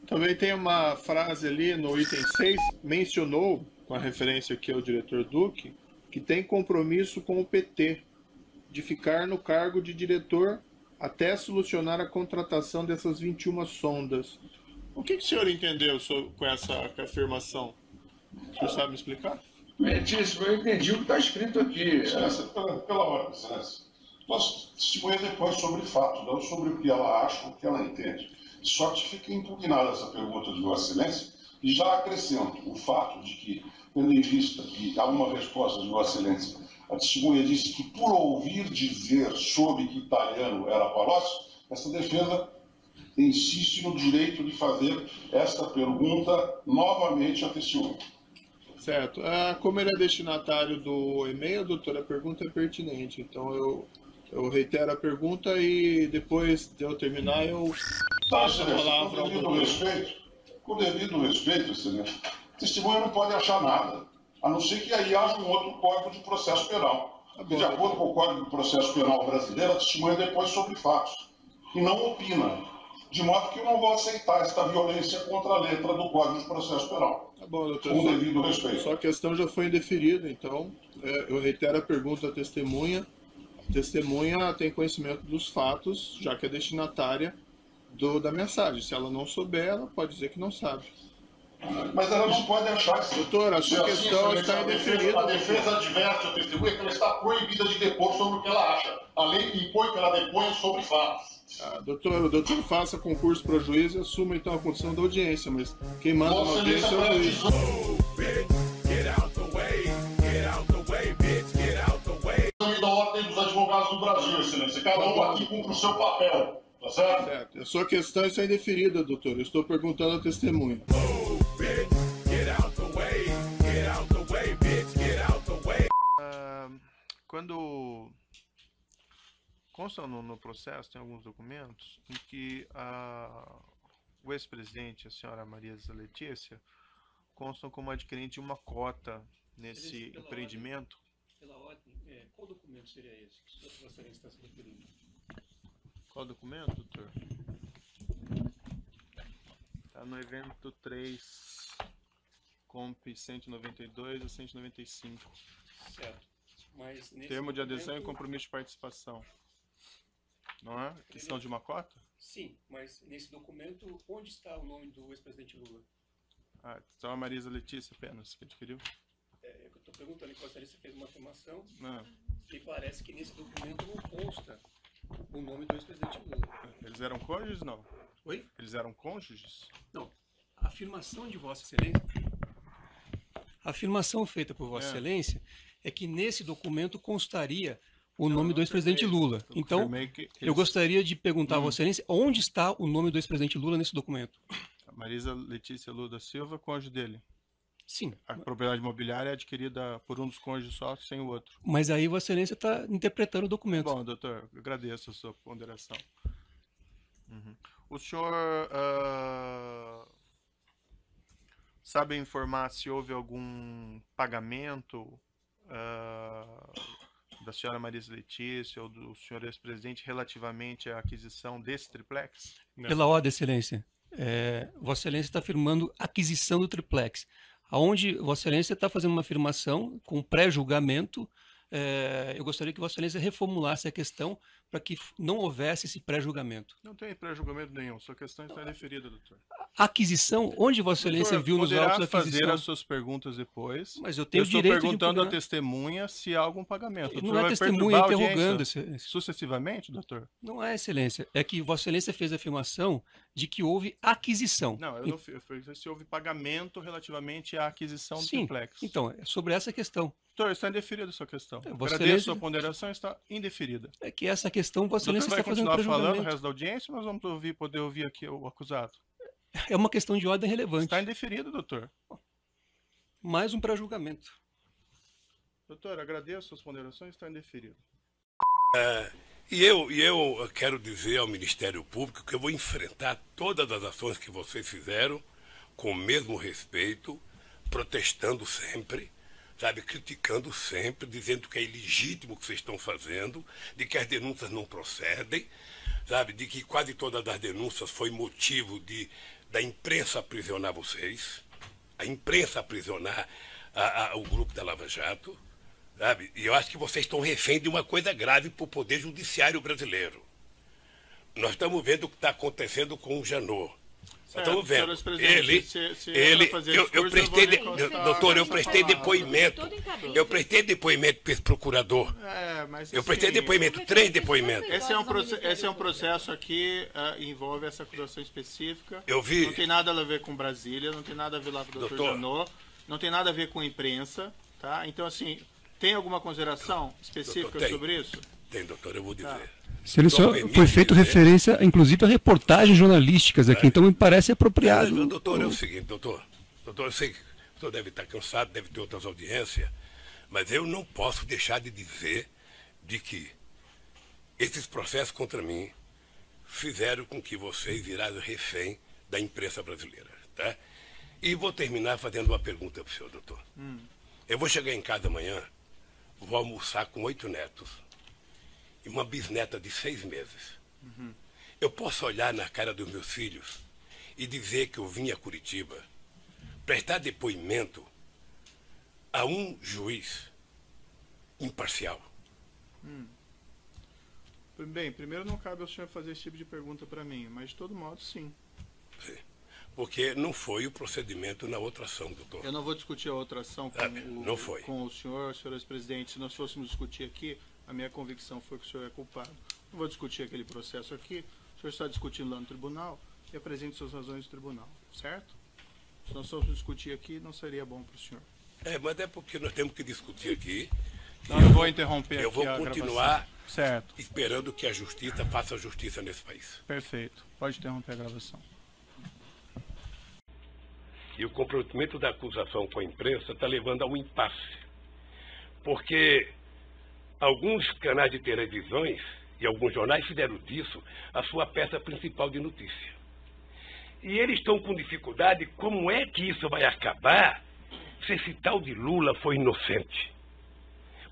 Também tem uma frase ali no item 6, mencionou, com a referência aqui ao diretor Duque, que tem compromisso com o PT de ficar no cargo de diretor até solucionar a contratação dessas 21 sondas. O que o senhor entendeu com essa afirmação? O senhor sabe me explicar? Muitíssimo, eu entendi o que está escrito aqui. Excelência, pela ordem, Excelência. Nós testemunhamos depois sobre fato, não sobre o que ela acha, o que ela entende. Só que fica impugnada essa pergunta de Vossa Excelência, e já acrescento o fato de que, tendo em vista que há uma resposta de Vossa Excelência, a testemunha disse que, por ouvir dizer sobre que italiano era Palocci, essa defesa insiste no direito de fazer esta pergunta novamente à testemunha. Certo. Como ele é destinatário do e-mail, doutor, a pergunta é pertinente. Então eu reitero a pergunta e depois de eu terminar eu passo a palavra ao doutor. Com devido respeito, Excelência, a testemunha não pode achar nada, a não ser que aí haja um outro Código de Processo Penal. De acordo com o Código de Processo Penal brasileiro, a testemunha depõe sobre fatos e não opina. De modo que eu não vou aceitar esta violência contra a letra do Código de Processo Penal. Tá bom, doutor. Com devido respeito. Só a questão já foi indeferida, então eu reitero a pergunta à testemunha. A testemunha tem conhecimento dos fatos, já que é destinatária da mensagem. Se ela não souber, ela pode dizer que não sabe. Mas ela não pode achar que... Doutor, a sua questão está indeferida. A defesa adverte a testemunha que ela está proibida de depor sobre o que ela acha. A lei impõe que ela deponha sobre fatos. Doutor, o doutor faça concurso para juiz e assuma então a condição da audiência, mas quem manda na audiência é o juiz. Da ordem dos advogados do Brasil, Excelência. Cada um aqui cumpre o seu papel, tá certo? Certo. A sua questão está indeferida, doutor. Eu estou perguntando à testemunha. Quando consta no processo, tem alguns documentos em que o ex-presidente, a senhora Maria Letícia, constam como adquirente de uma cota nesse empreendimento. Pela ordem, qual documento seria esse que a Vossa Excelência está se referindo? Qual documento, doutor? Está no evento 3, comp 192 a 195. Certo. Mas nesse termo de adesão documento... e compromisso de participação. Não é? Questão de uma cota? Sim, mas nesse documento, onde está o nome do ex-presidente Lula? Então a Marisa Letícia apenas, que adquiriu? Eu estou perguntando que Vossa Excelência fez uma afirmação Não. e parece que nesse documento não consta o nome do ex-presidente Lula. Eles eram cônjuges, não? Oi? Eles eram cônjuges? Não. A afirmação de Vossa Excelência, a afirmação feita por Vossa Excelência é que nesse documento constaria o nome do ex-presidente Lula. Então, eu gostaria de perguntar a Vossa Excelência onde está o nome do ex-presidente Lula nesse documento. A Marisa Letícia Lula da Silva, cônjuge dele. Sim. A propriedade imobiliária é adquirida por um dos cônjuges só, sem o outro. Mas aí Vossa Excelência está interpretando o documento. Bom, doutor, eu agradeço a sua ponderação. O senhor sabe informar se houve algum pagamento da senhora Marisa Letícia ou do senhor ex-presidente relativamente à aquisição desse triplex? Pela ordem, Excelência. Vossa Excelência está afirmando aquisição do triplex. Aonde Vossa Excelência está fazendo uma afirmação com pré-julgamento. Eu gostaria que Vossa Excelência reformulasse a questão para que não houvesse esse pré-julgamento. Não tem pré-julgamento nenhum, sua questão está indeferida, doutor. Aquisição, onde Vossa Excelência viu nos autos da aquisição? Poderá fazer as suas perguntas depois. Mas eu tenho o direito de estou perguntando à testemunha se há algum pagamento. Não é testemunha interrogando. Sucessivamente, doutor? Não é, Excelência. É que Vossa Excelência fez a afirmação de que houve aquisição. Não, eu não fiz se houve pagamento relativamente à aquisição do triplex. Então, é sobre essa questão. Doutor, está indeferida a sua questão. Agradeço a sua ponderação, está indeferida. É que essa questão Vossa Excelência está fazendo vai continuar falando o resto da audiência ou nós vamos poder ouvir aqui o acusado? É uma questão de ordem relevante. Está indeferido, doutor. Mais um pré-julgamento. Doutor, agradeço suas ponderações, está indeferido. E eu quero dizer ao Ministério Público que eu vou enfrentar todas as ações que vocês fizeram com o mesmo respeito, protestando sempre, sabe, criticando sempre, dizendo que é ilegítimo o que vocês estão fazendo, de que as denúncias não procedem, sabe, de que quase todas as denúncias foi motivo da imprensa aprisionar vocês, a imprensa aprisionar o grupo da Lava Jato, sabe? E eu acho que vocês estão refém de uma coisa grave para o Poder Judiciário brasileiro. Nós estamos vendo o que está acontecendo com o Janot. Nós estamos vendo. Doutor, eu prestei depoimento. Eu prestei depoimento para esse procurador. Eu prestei depoimento, 3 depoimentos. Esse é um processo aqui, envolve essa acusação específica. Eu vi. Não tem nada a ver com Brasília, não tem nada a ver lá com o doutor Janot, não tem nada a ver com a imprensa, tá? Então, assim, tem alguma consideração específica sobre isso? Tem, doutor, eu vou dizer. Foi feito referência, inclusive, a reportagens jornalísticas aqui, então me parece apropriado. Doutor, é o seguinte, doutor, eu sei que o senhor deve estar cansado, deve ter outras audiências, mas eu não posso deixar de dizer de que esses processos contra mim fizeram com que vocês virassem refém da imprensa brasileira, tá? E vou terminar fazendo uma pergunta para o senhor, doutor. Eu vou chegar em casa amanhã, vou almoçar com 8 netos e uma bisneta de 6 meses. Eu posso olhar na cara dos meus filhos e dizer que eu vim a Curitiba prestar depoimento a um juiz imparcial? Bem, primeiro não cabe ao senhor fazer esse tipo de pergunta para mim, mas de todo modo, sim. Sim. Porque não foi o procedimento na outra ação, doutor. Eu não vou discutir a outra ação com o senhor ex-presidente. Se nós fôssemos discutir aqui, a minha convicção foi que o senhor é culpado. Não vou discutir aquele processo aqui. O senhor está discutindo lá no tribunal e apresente suas razões no tribunal, certo? Se nós fôssemos discutir aqui, não seria bom para o senhor. Mas é porque nós temos que discutir aqui. Não, eu vou interromper eu aqui vou continuar certo, esperando que a justiça faça a justiça nesse país. Perfeito. Pode interromper a gravação. E o comprometimento da acusação com a imprensa está levando a um impasse. Porque alguns canais de televisões e alguns jornais fizeram disso a sua peça principal de notícia. E eles estão com dificuldade, como é que isso vai acabar se esse tal de Lula foi inocente?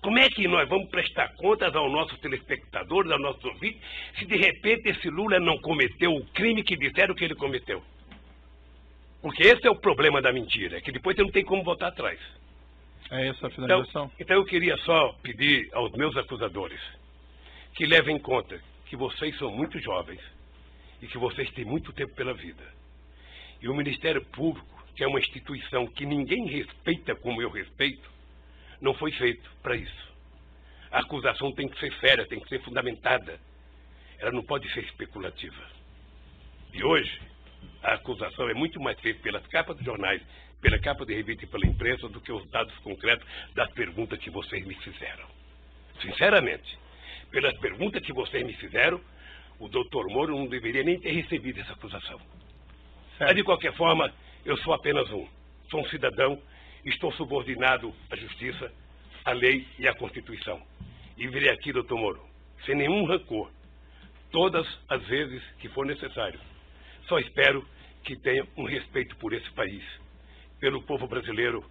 Como é que nós vamos prestar contas aos nossos telespectadores, aos nossos ouvintes, se de repente esse Lula não cometeu o crime que disseram que ele cometeu? Porque esse é o problema da mentira, é que depois você não tem como voltar atrás. É essa a finalização? Então eu queria só pedir aos meus acusadores que levem em conta que vocês são muito jovens e que vocês têm muito tempo pela vida. E o Ministério Público, que é uma instituição que ninguém respeita como eu respeito, não foi feito para isso. A acusação tem que ser séria, tem que ser fundamentada. Ela não pode ser especulativa. E hoje, a acusação é muito mais feita pelas capas dos jornais, pela capa de revista e pela imprensa, do que os dados concretos das perguntas que vocês me fizeram. Sinceramente, pelas perguntas que vocês me fizeram, o doutor Moro não deveria nem ter recebido essa acusação. Mas, de qualquer forma, eu sou apenas sou um cidadão, estou subordinado à justiça, à lei e à Constituição. E virei aqui, doutor Moro, sem nenhum rancor, todas as vezes que for necessário. Só espero que tenha um respeito por esse país, pelo povo brasileiro,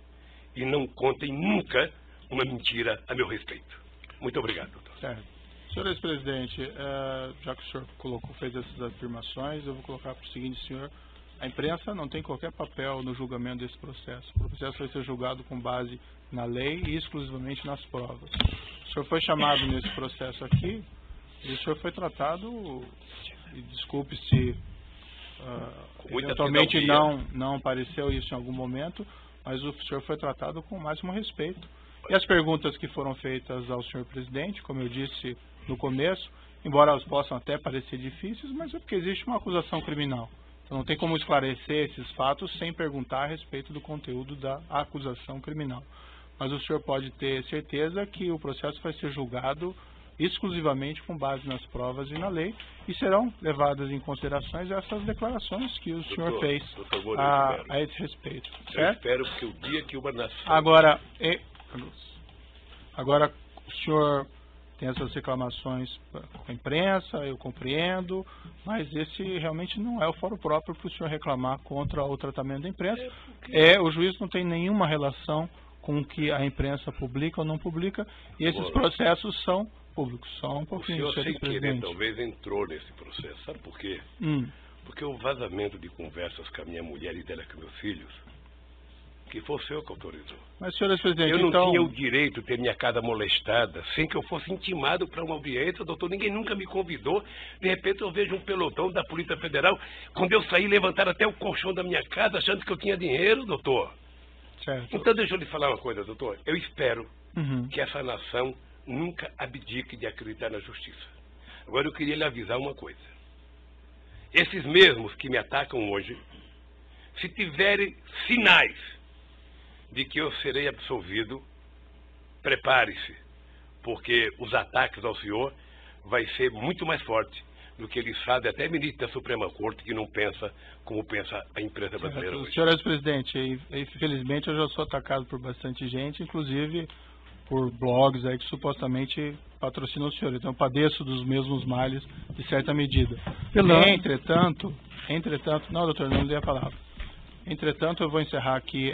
e não contem nunca uma mentira a meu respeito. Muito obrigado, doutor. Certo. Senhor ex-presidente, já que o senhor fez essas afirmações, eu vou colocar para o seguinte, senhor: a imprensa não tem qualquer papel no julgamento desse processo. O processo vai ser julgado com base na lei e exclusivamente nas provas. O senhor foi chamado nesse processo aqui e o senhor foi tratado, e desculpe se eventualmente não apareceu isso em algum momento, mas o senhor foi tratado com o máximo respeito. E as perguntas que foram feitas ao senhor presidente, como eu disse no começo, embora elas possam até parecer difíceis, mas é porque existe uma acusação criminal. Então não tem como esclarecer esses fatos sem perguntar a respeito do conteúdo da acusação criminal. Mas o senhor pode ter certeza que o processo vai ser julgado exclusivamente com base nas provas e na lei, e serão levadas em considerações essas declarações que o senhor fez a esse respeito. Eu espero que o dia que uma nação... Agora, o senhor tem essas reclamações com a imprensa, eu compreendo, mas esse realmente não é o fórum próprio para o senhor reclamar contra o tratamento da imprensa. O juiz não tem nenhuma relação com o que a imprensa publica ou não publica, e esses processos são públicos. Só um pouquinho, o senhor, sem querer, presidente. talvez entrou nesse processo. Sabe por quê? Porque o vazamento de conversas com a minha mulher e dela com meus filhos, que foi o senhor que autorizou. Mas, senhor presidente, eu não então... tinha o direito de ter minha casa molestada sem que eu fosse intimado para uma audiência, doutor. Ninguém nunca me convidou. De repente eu vejo um pelotão da Polícia Federal. Quando eu saí, levantaram até o colchão da minha casa achando que eu tinha dinheiro, doutor. Certo. Então deixa eu lhe falar uma coisa, doutor. Eu espero que essa nação nunca abdique de acreditar na justiça. Agora eu queria lhe avisar uma coisa. Esses mesmos que me atacam hoje, se tiverem sinais de que eu serei absolvido, prepare-se, porque os ataques ao senhor vai ser muito mais forte do que eles fazem até ministro da Suprema Corte, que não pensa como pensa a imprensa brasileira hoje. Senhor presidente, infelizmente eu já sou atacado por bastante gente, inclusive por blogs aí que supostamente patrocinam o senhor. Então eu padeço dos mesmos males de certa medida. Entretanto, não, doutor, não dei a palavra. Entretanto, eu vou encerrar aqui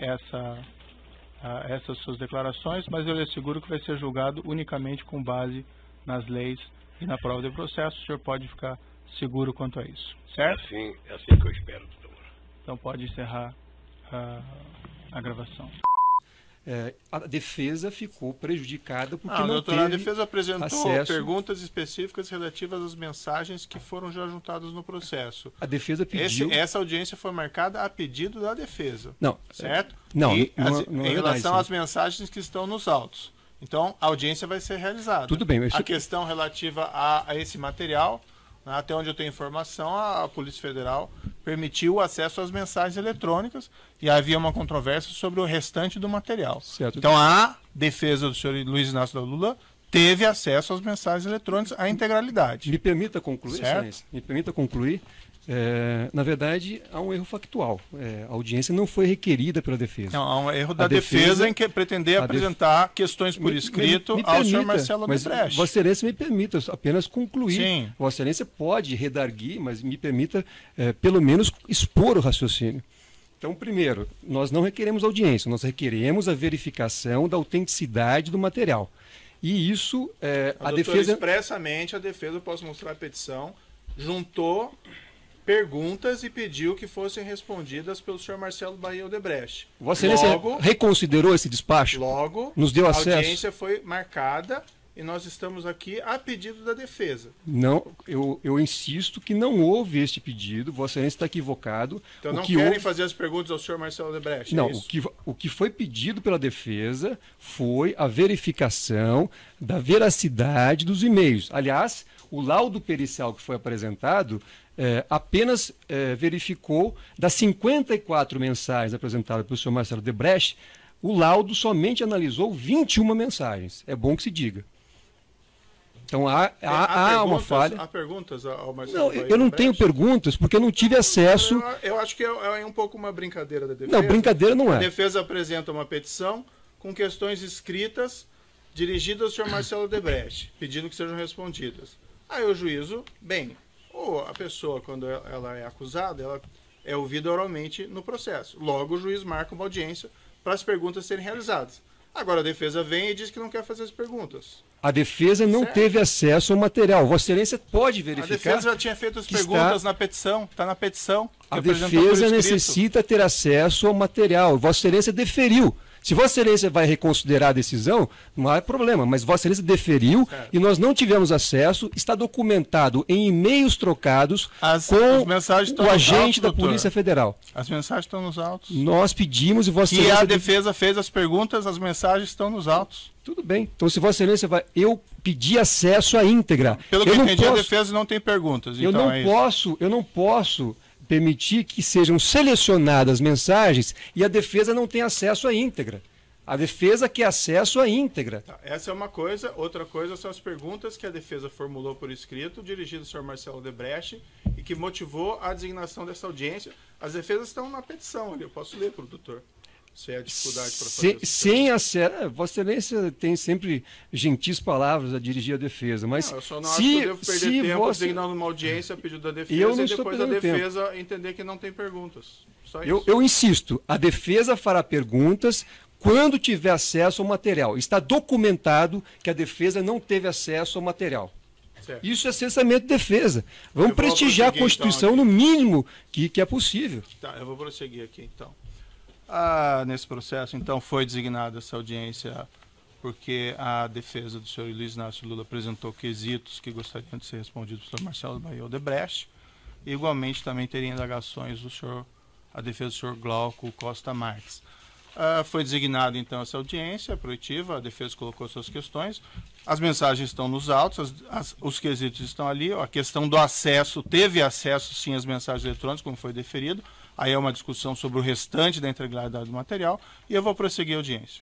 essas suas declarações, mas eu lhe asseguro que vai ser julgado unicamente com base nas leis e na prova de processo. O senhor pode ficar seguro quanto a isso, certo? É assim que eu espero, doutor. Então pode encerrar a gravação. A defesa ficou prejudicada porque não doutor, teve a defesa apresentou acesso. perguntas específicas relativas às mensagens que foram já juntadas no processo. A defesa pediu... Essa audiência foi marcada a pedido da defesa. Não. Certo? Não, e não é em relação verdade, às mensagens que estão nos autos. Então, a audiência vai ser realizada. Tudo bem. A questão relativa a esse material, até onde eu tenho informação, a Polícia Federal permitiu o acesso às mensagens eletrônicas e havia uma controvérsia sobre o restante do material. Certo. Então, a defesa do senhor Luiz Inácio da Lula teve acesso às mensagens eletrônicas, à integralidade. Me permita concluir, certo? Excelência? Me permita concluir. Na verdade, há um erro factual. A audiência não foi requerida pela defesa. Não, há um erro da defesa em que pretender apresentar questões por escrito ao senhor Marcelo Odebrecht. Vossa Excelência me permita apenas concluir. Sim. Vossa Excelência pode redarguir, mas me permita pelo menos expor o raciocínio. Então, primeiro, nós não requeremos audiência, nós requeremos a verificação da autenticidade do material. E isso, a defesa... Expressamente, a defesa, eu posso mostrar a petição, juntou perguntas e pediu que fossem respondidas pelo senhor Marcelo Bahia Odebrecht. Vossa Excelência reconsiderou esse despacho? Logo, nos deu acesso. A audiência foi marcada e nós estamos aqui a pedido da defesa. Não, eu insisto que não houve este pedido, Vossa Excelência está equivocado. Então não querem fazer as perguntas ao senhor Marcelo Odebrecht? Não, o que foi pedido pela defesa foi a verificação da veracidade dos e-mails. Aliás, o laudo pericial que foi apresentado apenas verificou das 54 mensagens apresentadas pelo senhor Marcelo Odebrecht, o laudo somente analisou 21 mensagens. É bom que se diga. Então há uma falha. Há perguntas ao Marcelo? Não, eu não tenho perguntas porque eu não tive acesso. Eu acho que é um pouco uma brincadeira da defesa. Não, brincadeira não é. A defesa apresenta uma petição com questões escritas dirigidas ao senhor Marcelo Odebrecht, pedindo que sejam respondidas. Aí o juízo, ou a pessoa, quando ela é acusada, ela é ouvida oralmente no processo. Logo, o juiz marca uma audiência para as perguntas serem realizadas. Agora a defesa vem e diz que não quer fazer as perguntas. A defesa não teve acesso ao material. Vossa Excelência pode verificar. A defesa já tinha feito as perguntas na petição, está na petição. A defesa necessita ter acesso ao material. Vossa Excelência deferiu. Se Vossa Excelência vai reconsiderar a decisão, não há problema, mas Vossa Excelência deferiu e nós não tivemos acesso, está documentado em e-mails trocados com o agente da Polícia Federal. As mensagens estão nos autos. Nós pedimos e Vossa Excelência... E a defesa fez as perguntas, as mensagens estão nos autos. Tudo bem. Então, se Vossa Excelência vai... Eu pedi acesso à íntegra. Pelo que eu entendi, a defesa não tem perguntas. Eu não posso permitir que sejam selecionadas mensagens e a defesa não tem acesso à íntegra. A defesa quer acesso à íntegra. Essa é uma coisa. Outra coisa são as perguntas que a defesa formulou por escrito, dirigidas ao senhor Marcelo Odebrecht, e que motivou a designação dessa audiência. As defesas estão na petição ali. Eu posso ler para o doutor. Se é a dificuldade para fazer sem acesso. Vossa Excelência tem sempre gentis palavras a dirigir a defesa, mas eu só não acho que eu devo perder tempo designando uma audiência a pedido da defesa e depois a defesa entender que não tem perguntas. Só isso. Eu insisto, a defesa fará perguntas quando tiver acesso ao material. Está documentado que a defesa não teve acesso ao material. Certo. Isso é cessamento de defesa. Vamos prestigiar a Constituição então, no mínimo que é possível. Tá, eu vou prosseguir aqui, então. Nesse processo, então, foi designada essa audiência porque a defesa do senhor Luiz Inácio Lula apresentou quesitos que gostariam de ser respondidos pelo senhor Marcelo Bahia Odebrecht. E, igualmente, também teria indagações a defesa do senhor Glauco Costa Marques. Foi designada, então, essa audiência proibitiva, a defesa colocou suas questões, as mensagens estão nos autos, os quesitos estão ali, a questão do acesso, teve acesso sim às mensagens eletrônicas, como foi deferido, aí é uma discussão sobre o restante da integralidade do material, e eu vou prosseguir a audiência.